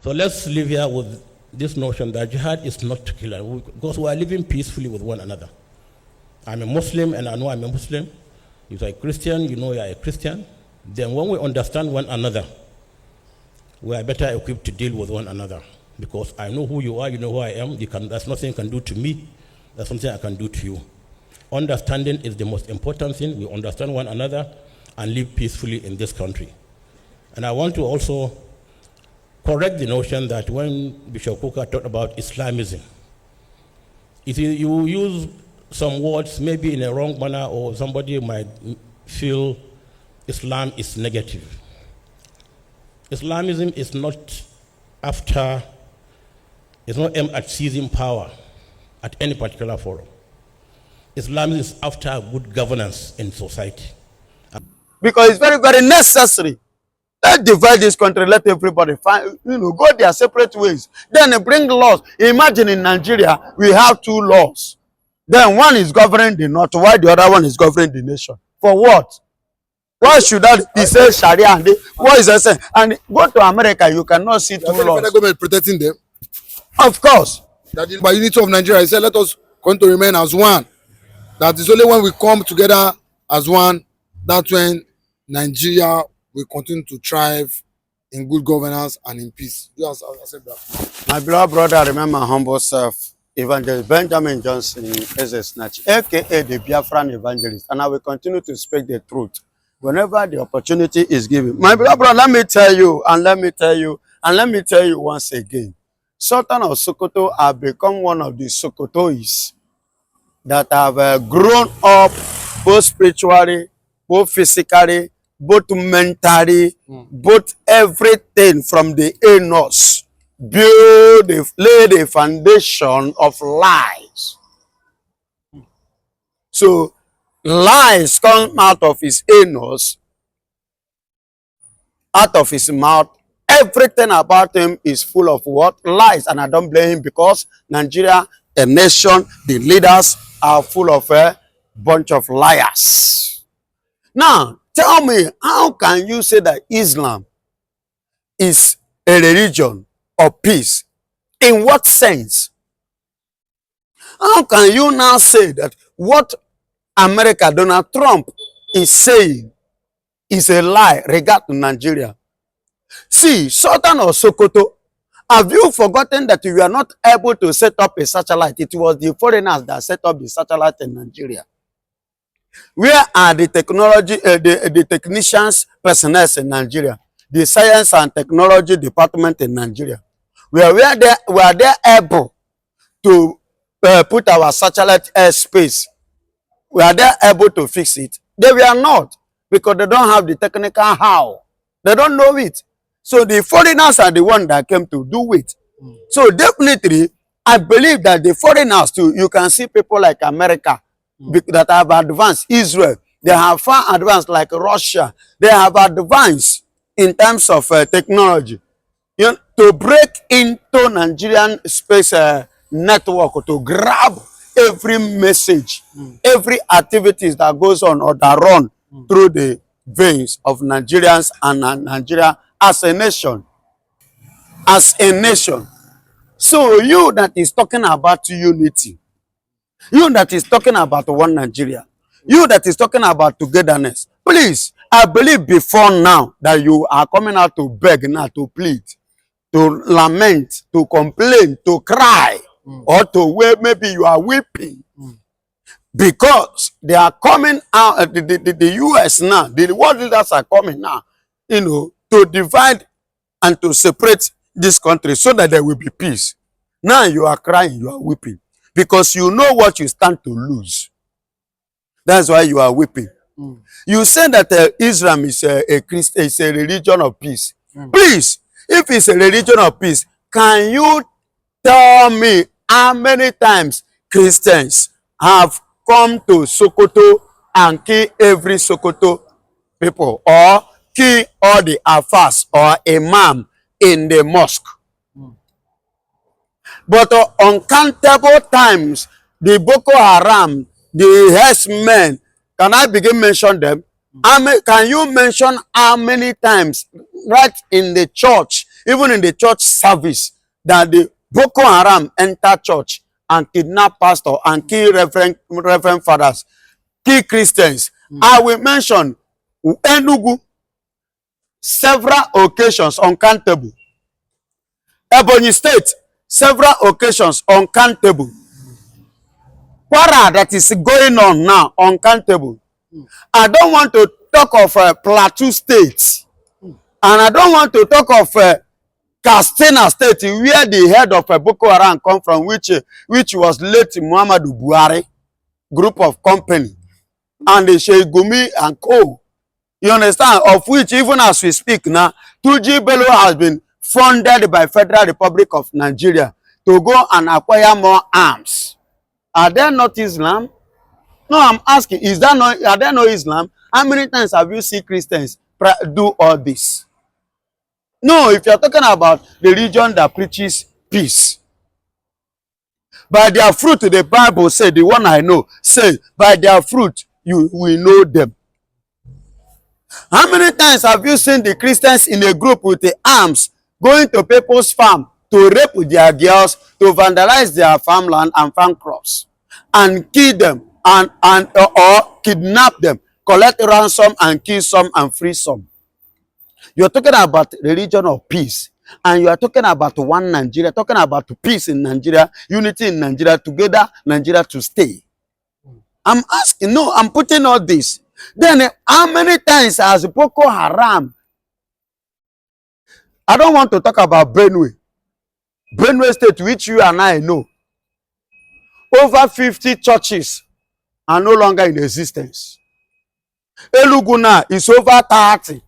So let's live here with this notion that jihad is not to kill, because we are living peacefully with one another. I'm a Muslim and I know I'm a Muslim. If you're a Christian, you know you're a Christian. Then when we understand one another, we are better equipped to deal with one another. Because I know who you are, you know who I am. There's nothing you can do to me. There's something I can do to you. Understanding is the most important thing. We understand one another and live peacefully in this country. And I want to also correct the notion that when Bishop Kuka talked about Islamism, if you use some words maybe in a wrong manner, or somebody might feel Islam is negative. Islamism is not aimed at seizing power at any particular forum. Islam is after good governance in society. Because it's very, very necessary. Let's divide this country, let everybody find, go their separate ways. Then they bring laws. Imagine in Nigeria, we have 2 laws. Then one is governing the north, while the other one is governing the nation. For what? Why should that be say Sharia? And what is that saying? And go to America, you cannot see 2 laws. The government protecting them. Of course. That is by unity of Nigeria. He said, let us come to remain as one. That is only when we come together as one, that's when Nigeria will continue to thrive in good governance and in peace. Just accept that. My beloved brother, I remember my humble self, Evangelist Benjamin Johnson, S.S. Snatch, aka the Biafran evangelist, and I will continue to speak the truth whenever the opportunity is given. My beloved brother, let me tell you once again, Sultan of Sokoto have become one of the Sokotois that have grown up both spiritually, both physically, both mentally, both everything from the anus, lay the foundation of lies. So lies come out of his anus, out of his mouth. Everything about him is full of what? Lies. And I don't blame him, because Nigeria, a nation, the leaders are full of a bunch of liars. Now, tell me, how can you say that Islam is a religion of peace? In what sense? How can you now say that what America, Donald Trump, is saying is a lie regarding Nigeria? See, Sultan of Sokoto, have you forgotten that we are not able to set up a satellite? It was the foreigners that set up the satellite in Nigeria. Where are the technology, the technicians, personnel in Nigeria? The science and technology department in Nigeria. Were they able to put our satellite airspace? Were they able to fix it? They were not, because they don't have the technical how. They don't know it. So the foreigners are the ones that came to do it. So definitely, I believe that the foreigners too, you can see people like America that have advanced, Israel, they have far advanced, like Russia, they have advanced in terms of technology. To break into Nigerian space network, to grab every message, every activities that goes on or that run through the veins of Nigerians and Nigeria as a nation. As a nation. So you that is talking about unity, you that is talking about one Nigeria, you that is talking about togetherness, please, I believe before now that you are coming out to beg now, to plead, to lament, to complain, to cry, or to where maybe you are weeping. Because they are coming out, the US now, the world leaders are coming now, to divide and to separate this country so that there will be peace. Now you are crying, you are weeping, because you know what you stand to lose. That's why you are weeping. You say that Islam is a religion of peace. Please, if it's a religion of peace, can you tell me how many times Christians have come to Sokoto and kill every Sokoto people, or kill all the Afas or imam in the mosque? But uncountable times, the Boko Haram, the herdsmen, can I begin mention them? Can you mention how many times right in the church even in the church service, that the Boko Haram enter church and kidnap pastor and kill reverend fathers, kill Christians. I will mention Enugu, several occasions uncountable. Ebonyi State, several occasions uncountable. Kwara, that is going on now, uncountable. I don't want to talk of Plateau State, and I don't want to talk of Katsina State, where the head of Boko Haram come from, which was late Muhammadu Buhari group of company, and the Sheikh Gumi and co. You understand? Of which, even as we speak now, 2G Bello has been funded by Federal Republic of Nigeria to go and acquire more arms. Are there not Islam? No, I'm asking, is that not, are there no Islam? How many times have you seen Christians do all this? No, if you're talking about the religion that preaches peace, by their fruit, the Bible said, the one I know, say, by their fruit, you will know them. How many times have you seen the Christians in a group with the arms going to people's farm to rape their girls, to vandalize their farmland and farm crops, and kill them, or kidnap them, collect ransom and kill some and free some? You're talking about religion of peace, and you are talking about one Nigeria, talking about peace in Nigeria, unity in Nigeria, together Nigeria to stay. I'm asking, no, I'm putting all this. Then how many times has Boko Haram? I don't want to talk about Benue State, which you and I know. Over 50 churches are no longer in existence. Enugu now is over 30.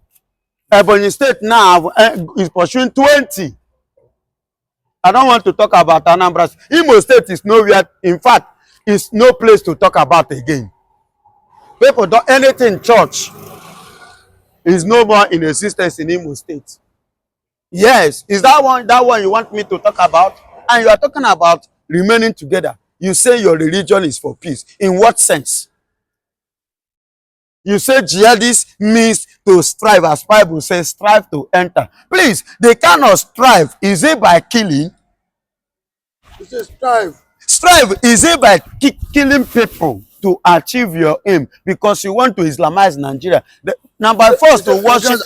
Ebonyi State now is pursuing 20. I don't want to talk about Anambra. Imo State is nowhere. In fact, it's no place to talk about again. People don't anything church is no more in existence in Imo State. Yes, is that one you want me to talk about? And you are talking about remaining together. You say your religion is for peace. In what sense? You say jihadist means to strive, as Bible says, strive to enter. Please, they cannot strive. Is it by killing? You say strive. Strive, is it by killing people to achieve your aim because you want to Islamize Nigeria? Now, by force to worship,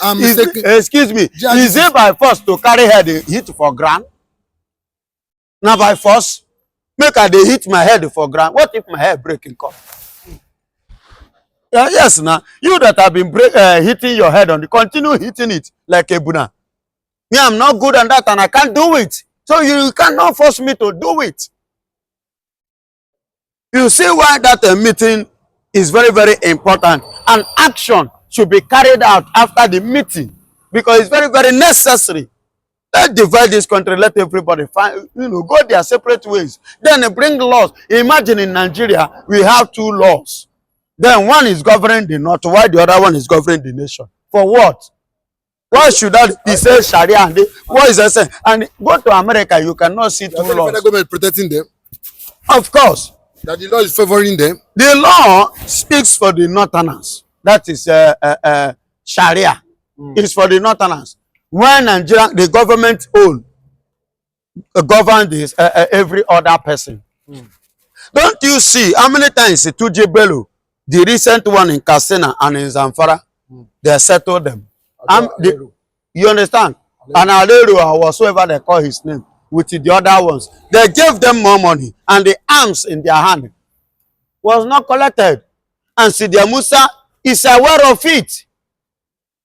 excuse me, is it by force to carry head hit for ground? Now, by force, make I dey hit my head for ground. What if my head breaking come? Yes, now you that have been hitting your head on, continue hitting it like a buna. Me, I'm not good on that, and I can't do it. So you cannot force me to do it. You see why that meeting is very, very important, and action should be carried out after the meeting because it's very, very necessary. Let's divide this country. Let everybody find, go their separate ways. Then bring laws. Imagine in Nigeria we have 2 laws. Then one is governing the north, while the other one is governing the nation. For what? Why should that be said Sharia? And what is that saying? And go to America, you cannot see 2 laws. The government protecting them. Of course. That the law is favoring them. The law speaks for the northerners. That is Sharia. It's for the northerners. When Nigeria, the government own govern this, every other person. Don't you see how many times 2G Bello, the recent one in Katsina and in Zamfara, they settled them. You understand? And Aleru or whatsoever they call his name, with the other ones, they gave them more money, and the arms in their hand was not collected. And Sidia Musa is aware of it.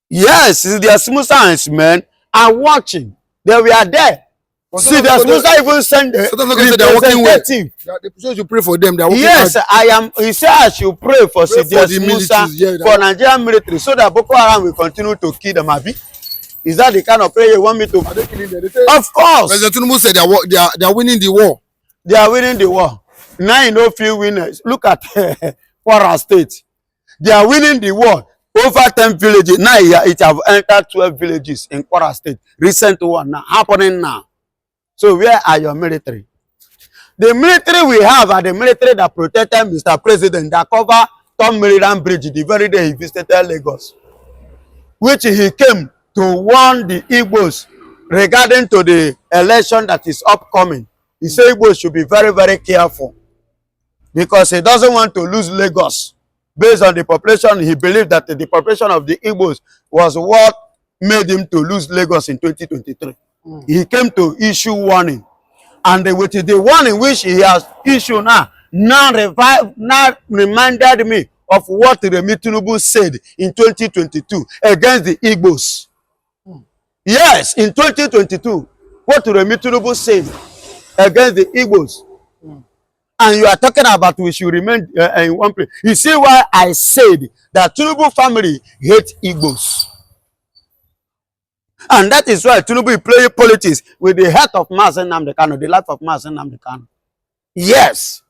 Yes, Sidia Musa and his men are watching. They were there. Sidia Musa even sent a representative. They should pray for them. Yes, I am. He said I should pray for Sidia Musa, for Nigerian military, so that Boko Haram will continue to kill them. Abi? Is that the kind of prayer you want me to? Are they killing them? Of course. President Tinubu said they are winning the war. They are winning the war. Now you know few winners. Look at Kwara State. They are winning the war. Over 10 villages. Now it have entered 12 villages in Kwara State. Recent one now happening now. So where are your military? The military we have are the military that protected Mr. President, that cover Tom Maryland Bridge the very day he visited Lagos, which he came to warn the Igbos regarding to the election that is upcoming. He said Igbo should be very, very careful because he doesn't want to lose Lagos. Based on the population, he believed that the population of the Igbos was what made him to lose Lagos in 2023. He came to issue warning. And with the warning which he has issued now reminded me of what Remi Tinubu said in 2022 against the Igbos. Yes, in 2022, what Remi Tinubu said against the Igbos. And you are talking about we should remain in one place. You see why I said that Tinubu family hate Igbos. And that is why Tinubu is playing politics with the heart of Mazen Nnamdi Kanu, the life of Mazen Nnamdi Kanu. Yes.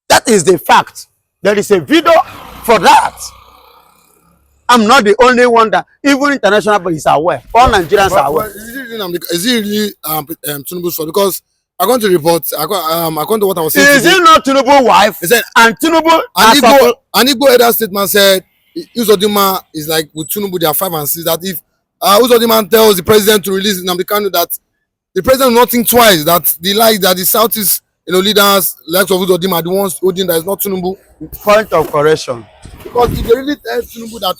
That is the fact. There is a video for that. I'm not the only one that even international bodies is aware. All Nigerians are aware. Is it really Tinubu's fault? Because according to reports, according to what I was saying, is it not Tinubu's wife? He said, and Tinubu an Igbo elder statement said Uzodinma is like with Tinubu, they are 5 and 6. That if Uzodinma tells the president to release Nnamdi Kanu, that the president will not think twice. That the lie that the Southeast leaders, likes of Uzodinma, are the ones holding that is not Tinubu. Point of correction. Because if they really tell Tinubu that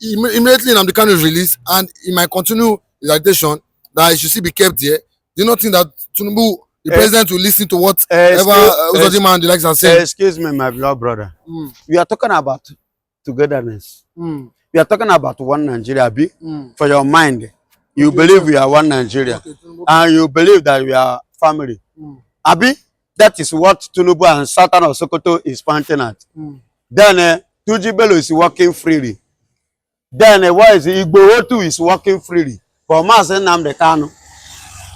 immediately Nnamdi Kanu is released and he might continue his agitation, that he should still be kept there, do you not think that Tinubu, the president, will listen to whatever Uzodinma and the likes are saying? Excuse me, my beloved brother. We are talking about togetherness. We are talking about one Nigeria. For your mind, you believe we are one Nigeria. And you believe that we are family. Abi, that is what Tinubu and Sultan of Sokoto is pointing at. Then Tuji Bello is working freely. Then why is Igbo Otu is working freely? But Mazen Nnamdi Kanu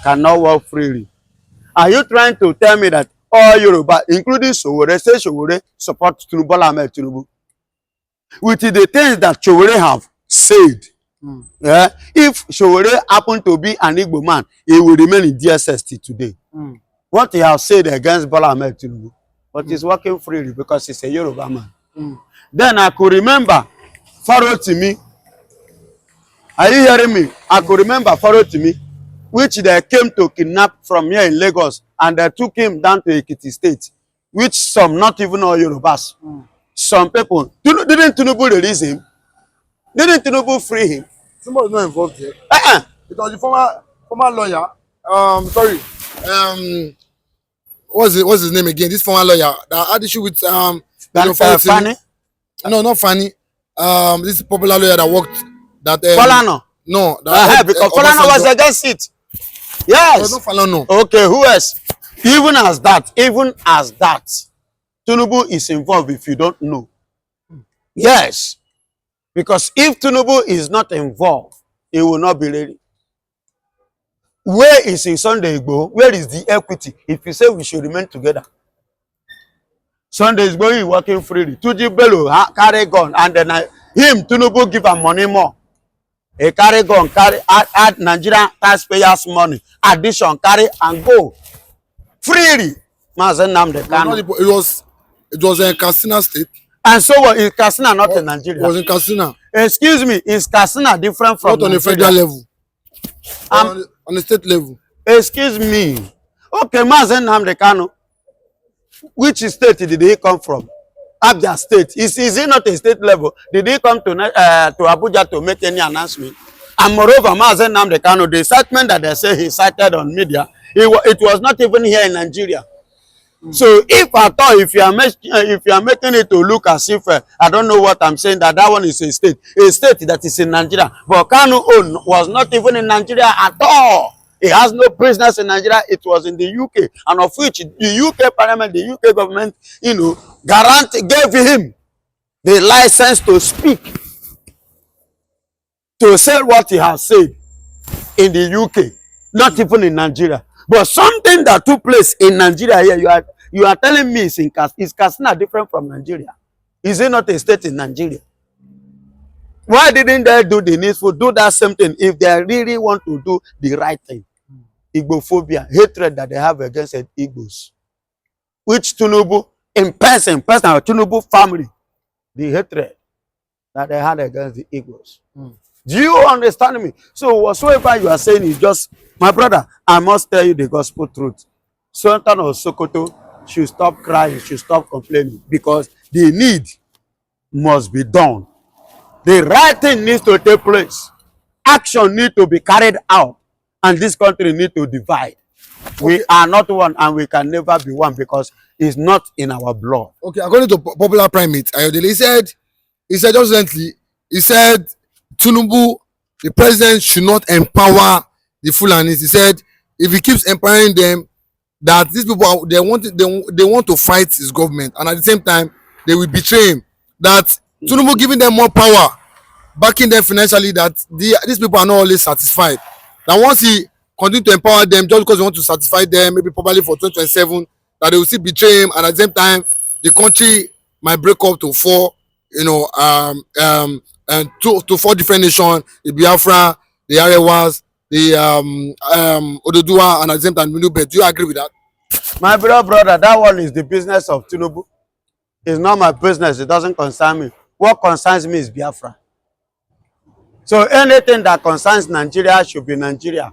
cannot work freely. Are you trying to tell me that all Yoruba, including Sowore, say Sowore support Tinubu Ahmed Tinubu? With the things that Sowore have said, if Sowore happened to be an Igbo man, he will remain in DSS till today. What he has said against Bola Ahmed Tinubu, but he's working freely because he's a Yoruba man. Then I could remember Pharaoh Timi. Are you hearing me? I could remember Pharaoh Timi, which they came to kidnap from here in Lagos, and they took him down to Ekiti State, which some, not even all Yorubas, some people, didn't Tinubu release him? Didn't Tinubu free him? Somebody is not involved here. It was the former lawyer. What's his name again? This former lawyer that had issue with Fanny? No, not Fanny. This popular lawyer that worked that Falano. No, because Falano was against it. Yes. No, Falano. Okay, who else? Even as that, Tinubu is involved if you don't know. Yes. Because if Tinubu is not involved, he will not be ready. Where is his Sunday Igbo? Where is the equity? If you say we should remain together. Sunday Igbo is working freely. Tuji Bello carry gun, and then him, Tinubu, give him money more. He carry gun, add Nigerian taxpayers' money. Addition, carry and go. Freely. Mazen Nnamdi Kanu. It was in Katsina State. And so what is Katsina not in Nigeria? It was in Katsina. Excuse me, is Katsina different from not on Nigeria? A federal level? On a state level. Excuse me. Okay, Mazen Nnamdi Kanu. Which state did he come from? Abia State. Is he not a state level? Did he come to Abuja to make any announcement? And moreover, Mazen Nnamdi Kanu, the statement that they say he cited on media, it was not even here in Nigeria. So if at all, if you are making it to look as if I don't know what I'm saying, that one is a state that is in Nigeria, but Kanu own was not even in Nigeria at all. He has no prisoners in Nigeria. It was in the UK, and of which the UK Parliament, the UK government, gave him the license to speak, to say what he has said in the UK, not even in Nigeria. But something that took place in Nigeria here, you are telling me is Katsina different from Nigeria? Is it not a state in Nigeria? Why didn't they do the needful, do that same thing if they really want to do the right thing? Igbophobia, hatred that they have against Igbos. Which Tinubu, in person, Tinubu family, the hatred that they had against the Igbos. Do you understand me? So whatsoever you are saying is just, my brother, I must tell you the gospel truth. Sultan of Sokoto should stop crying, should stop complaining, because the need must be done. The right thing needs to take place. Action needs to be carried out, and this country needs to divide. Okay. We are not one, and we can never be one, because it's not in our blood. Okay, according to popular primate Ayodele, he said just recently, he said Tinubu, the president, should not empower the Fulanis. He said if he keeps empowering them, that these people they want to fight his government, and at the same time they will betray him. That Tinubu giving them more power, backing them financially, that these people are not always satisfied. That once he continue to empower them just because he want to satisfy them, maybe probably for 2027, that they will still betray him, and at the same time the country might break up to four, and to four different nations: the Biafra, the Arewas, the Ododuwa, and at the same time Minube. Do you agree with that? My brother, that one is the business of Tinubu. It's not my business. It doesn't concern me. What concerns me is Biafra. So anything that concerns Nigeria should be Nigeria,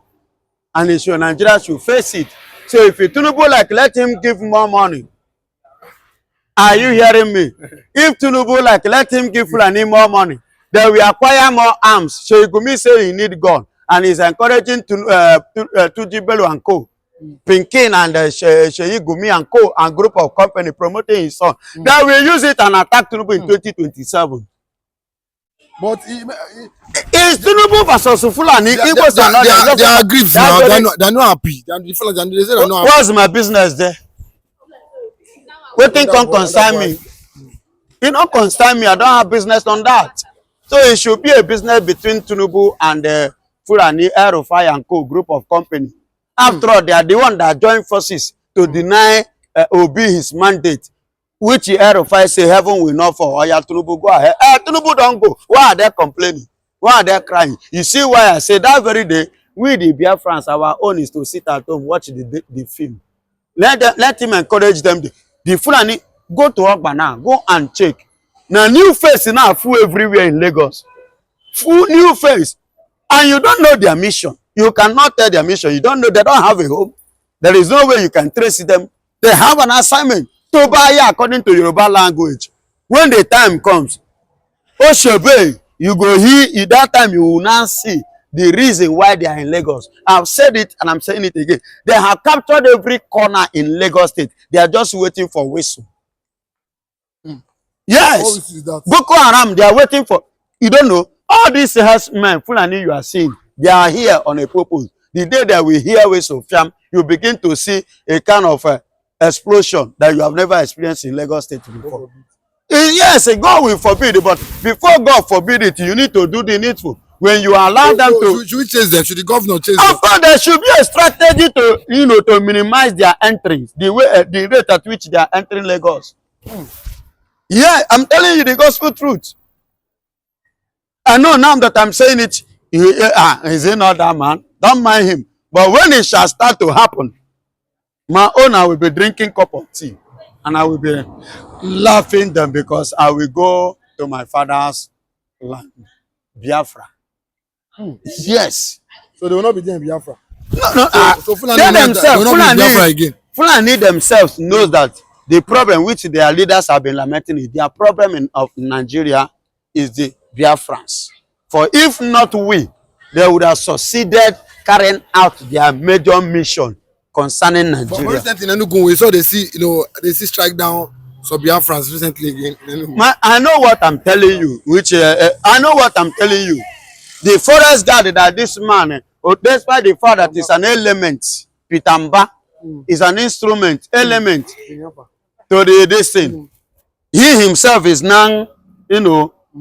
and Nigeria should face it. So if Tinubu like, let him give more money. Are you hearing me? If Tinubu like, let him give Fulani more money, then we acquire more arms. So Gumi say he need gun, and he's encouraging Tuji Bello and co, Pinkin and Sheyi Gumi and co, and group of company promoting his son. Then we use it and attack Tinubu in 2027. But it's Tinubu versus Fulani. They are griefs now. They're not happy. They say they're not happy. What's my business there? Wetin can concern me? It don't concern me. I don't have business on that. So it should be a business between Tinubu and Fulani, Aerofire and co, group of company. After all, they are the one that join forces to deny Obi his mandate, which Aerofire say heaven will not fall. Oya, Tinubu, go ahead. Tinubu don't go. Why are they complaining? Why are they crying? You see why I say that very day, we the Biafrans, our own is to sit at home, watch the film. Let him encourage them. The Fulani, go to Ogba now, go and check. Now new face now full everywhere in Lagos. Full new face. And you don't know their mission. You cannot tell their mission. You don't know, they don't have a home. There is no way you can trace them. They have an assignment to buy according to Yoruba language. When the time comes, Oshebe, you go here, that time you will now see the reason why they are in Lagos. I've said it and I'm saying it again. They have captured every corner in Lagos State. They are just waiting for whistle. Yes. Boko Haram, they are waiting for, you don't know, all these herdsmen, Fulani you are seeing, they are here on a purpose. The day that we hear whistle, you begin to see a kind of explosion that you have never experienced in Lagos State before. Yes, God will forbid it, but before God forbid it, you need to do the needful. When you allow them to, should we chase them? Should the governor chase them? Of course, there should be a strategy to, to minimize their entries, the rate at which they are entering Lagos. Yeah, I'm telling you the gospel truth. I know now that I'm saying it, is he not that man? Don't mind him. But when it shall start to happen, my owner will be drinking cup of tea, and I will be laughing them, because I will go to my father's land, Biafra. Yes. So they will not be there in Biafra. No. So Fulani themselves knows that the problem which their leaders have been lamenting is their problem of Nigeria is the Biafrans. For if not we, they would have succeeded carrying out their major mission concerning Nigeria. But recently in Enugu, we saw they see strike down some Biafrans recently again in Enugu. I know what I'm telling you. I know what I'm telling you. The forest guard that this man, despite the fact that it's an element, Pitamba is an instrument, element to this thing. He himself is now,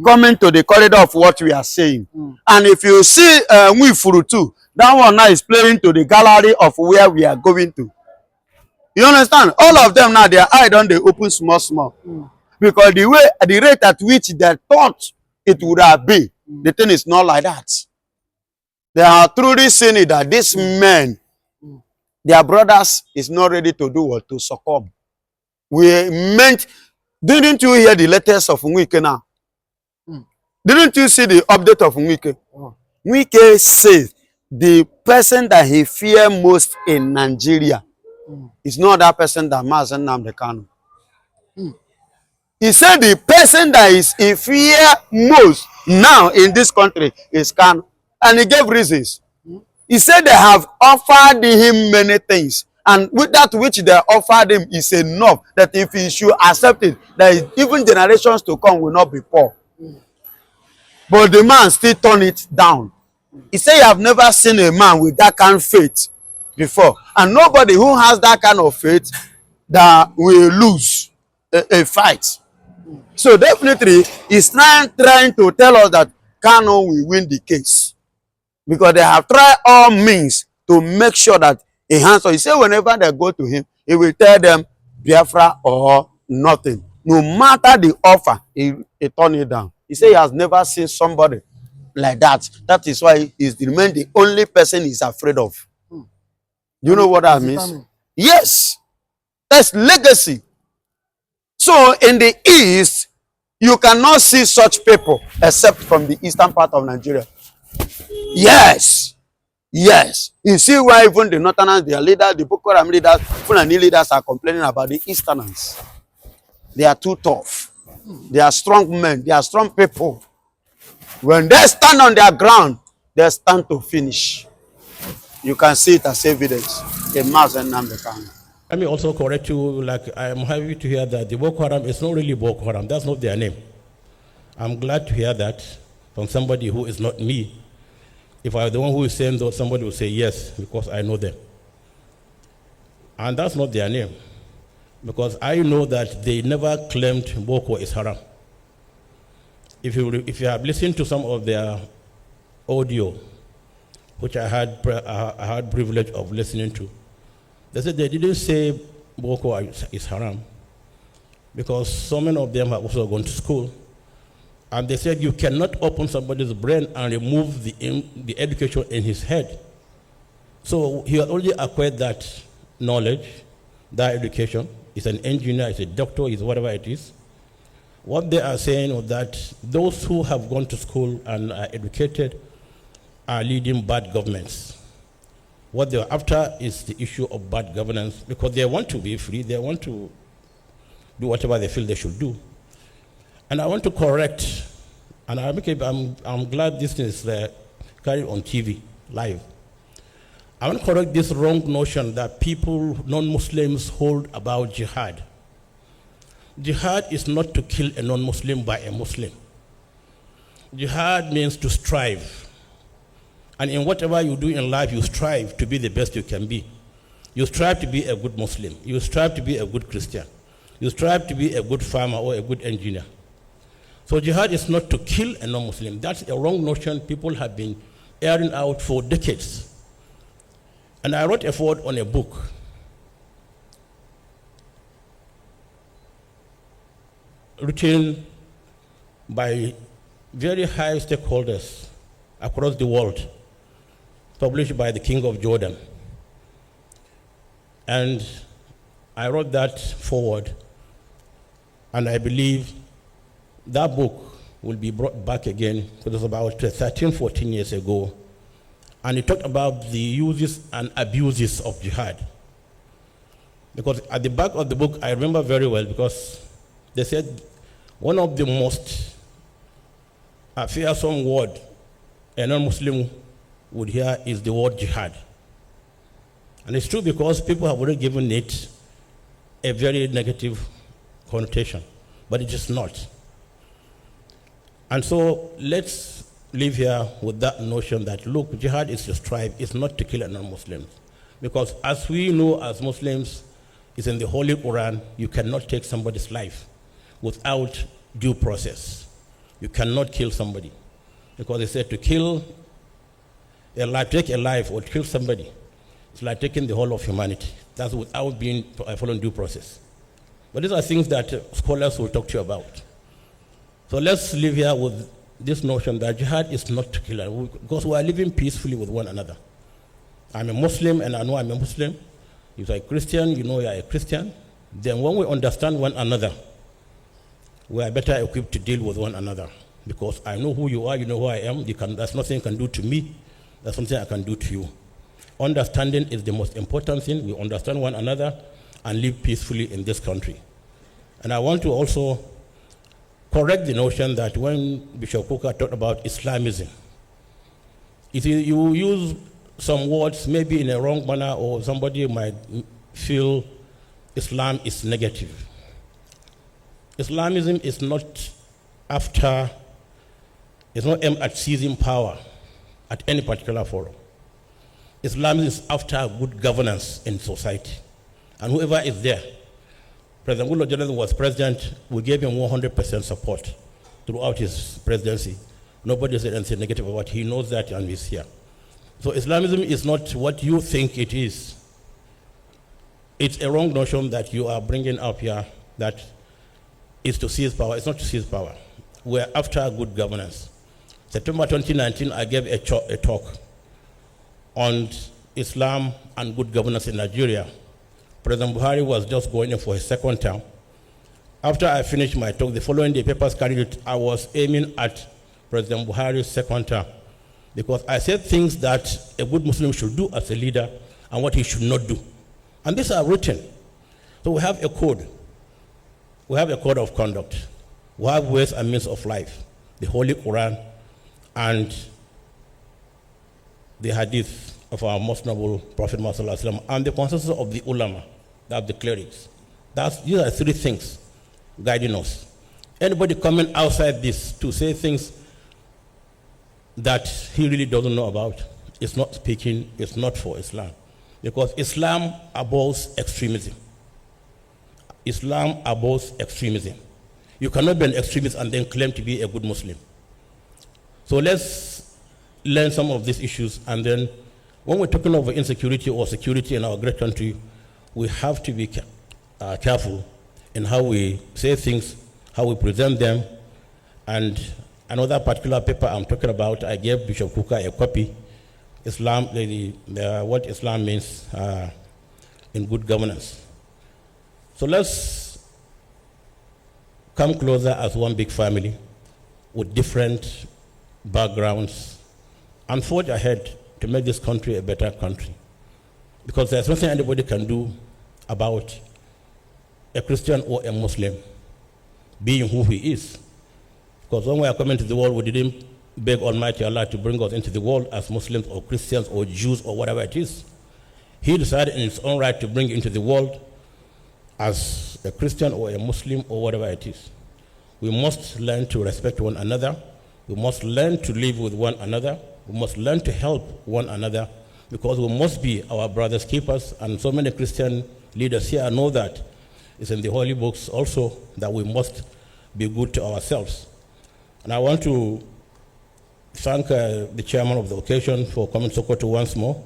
coming to the corridor of what we are saying. And if you see Nwifuru too, that one now is playing to the gallery of where we are going to. You understand? All of them now, their eye don't they open small. Because the rate at which they thought it would have been, the thing is not like that. They are truly saying that these men, their brothers, is not ready to do what? To succumb. We meant, didn't you hear the letters of Nwike now? Didn't you see the update of Wike? Oh. Wike says the person that he fear most in Nigeria is not that person that Mazen Nnamdi Kanu. He said the person that is in fear most now in this country is Kanu. And he gave reasons. He said they have offered him many things. And with that which they offered him is enough that if he should accept it, that even generations to come will not be poor. But the man still turned it down. He said, you have never seen a man with that kind of faith before. And nobody who has that kind of faith that will lose a fight. So definitely, he's trying to tell us that Kano will win the case. Because they have tried all means to make sure that he answers. He said whenever they go to him, he will tell them Biafra or nothing. No matter the offer, he turn it down. He said he has never seen somebody like that. That is why he's remained the only person he's afraid of. Do you know what that means? Yes. That's legacy. So in the East, you cannot see such people except from the eastern part of Nigeria. Yes. Yes. You see why even the Northerners, their leaders, the Boko Haram leaders, Fulani leaders are complaining about the Easterners. They are too tough. They are strong men. They are strong people. When they stand on their ground, they stand to finish. You can see it as evidence. A mass and Nnamdi Kanu. Let me also correct you, like I am happy to hear that the Boko Haram is not really Boko Haram. That's not their name. I'm glad to hear that from somebody who is not me. If I were the one who is saying that, somebody would say yes, because I know them. And that's not their name. Because I know that they never claimed Boko is haram. If you have listened to some of their audio, which I had privilege of listening to, they said they didn't say Boko is haram, because so many of them have also gone to school. And they said you cannot open somebody's brain and remove the education in his head. So he had already acquired that knowledge, that education. He's an engineer, he's a doctor, he's whatever it is. What they are saying is that those who have gone to school and are educated are leading bad governments. What they're after is the issue of bad governance, because they want to be free, they want to do whatever they feel they should do. And I want to correct, and I'm glad this is carried on TV, live. I want to correct this wrong notion that people, non-Muslims, hold about jihad. Jihad is not to kill a non-Muslim by a Muslim. Jihad means to strive. And in whatever you do in life, you strive to be the best you can be. You strive to be a good Muslim. You strive to be a good Christian. You strive to be a good farmer or a good engineer. So jihad is not to kill a non-Muslim. That's a wrong notion people have been airing out for decades. And I wrote a foreword on a book. Written by very high stakeholders across the world, published by the King of Jordan. And I wrote that forward, and I believe that book will be brought back again, because it was about 13, 14 years ago, and it talked about the uses and abuses of jihad. Because at the back of the book, I remember very well, because they said one of the most fearsome word a non-Muslim would hear is the word jihad. And it's true, because people have already given it a very negative connotation, but it is not. And so let's live here with that notion that, look, jihad is to strive, it's not to kill a non-Muslim. Because as we know as Muslims, it's in the Holy Quran, you cannot take somebody's life without due process. You cannot kill somebody. Because they said to kill a life, take a life or kill somebody, it's like taking the whole of humanity. That's without being following due process. But these are things that scholars will talk to you about. So let's live here with this notion that jihad is not to kill, because we are living peacefully with one another. I'm a Muslim and I know I'm a Muslim. If you're a Christian, you know you're a Christian. Then when we understand one another, we are better equipped to deal with one another. because I know who you are, you know who I am. There's nothing you can do to me. There's something I can do to you. Understanding is the most important thing. We understand one another and live peacefully in this country. And I want to also correct the notion that when Bishop Kuka talked about Islamism, you use some words maybe in a wrong manner, or somebody might feel Islam is negative. Islamism is not aimed at seizing power at any particular forum. Islam is after good governance in society. And whoever is there, President Goodluck Jonathan was president, we gave him 100% support throughout his presidency. Nobody said anything negative about it. He knows that and he's here. So Islamism is not what you think it is. It's a wrong notion that you are bringing up here that is to seize power. It's not to seize power. We're after good governance. September 2019, I gave a talk on Islam and good governance in Nigeria. President Buhari was just going in for his second term. After I finished my talk, the following day, papers carried it, I was aiming at President Buhari's second term, because I said things that a good Muslim should do as a leader and what he should not do. And these are written. So we have a code. We have a code of conduct. We have ways and means of life, the Holy Quran and the hadith of our most noble Prophet Muhammad and the consensus of the ulama, that the clerics. These are three things guiding us. Anybody coming outside this to say things that he really doesn't know about is not speaking, it's not for Islam. Because Islam abhors extremism. Islam abhors extremism. You cannot be an extremist and then claim to be a good Muslim. So let's learn some of these issues, and then when we're talking about insecurity or security in our great country, we have to be careful in how we say things, how we present them. And another particular paper I'm talking about, I gave Bishop Kuka a copy, Islam, what Islam means in good governance. So let's come closer as one big family with different backgrounds and forge ahead to make this country a better country. Because there's nothing anybody can do about a Christian or a Muslim being who he is. Because when we are coming to the world, we didn't beg Almighty Allah to bring us into the world as Muslims or Christians or Jews or whatever it is. He decided in his own right to bring you into the world as a Christian or a Muslim or whatever it is. We must learn to respect one another. We must learn to live with one another. We must learn to help one another, because we must be our brother's keepers. And so many Christian leaders here know that. It's in the holy books also that we must be good to ourselves. And I want to thank the chairman of the occasion for coming to Sokoto once more.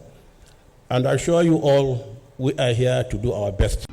And I assure you all, we are here to do our best.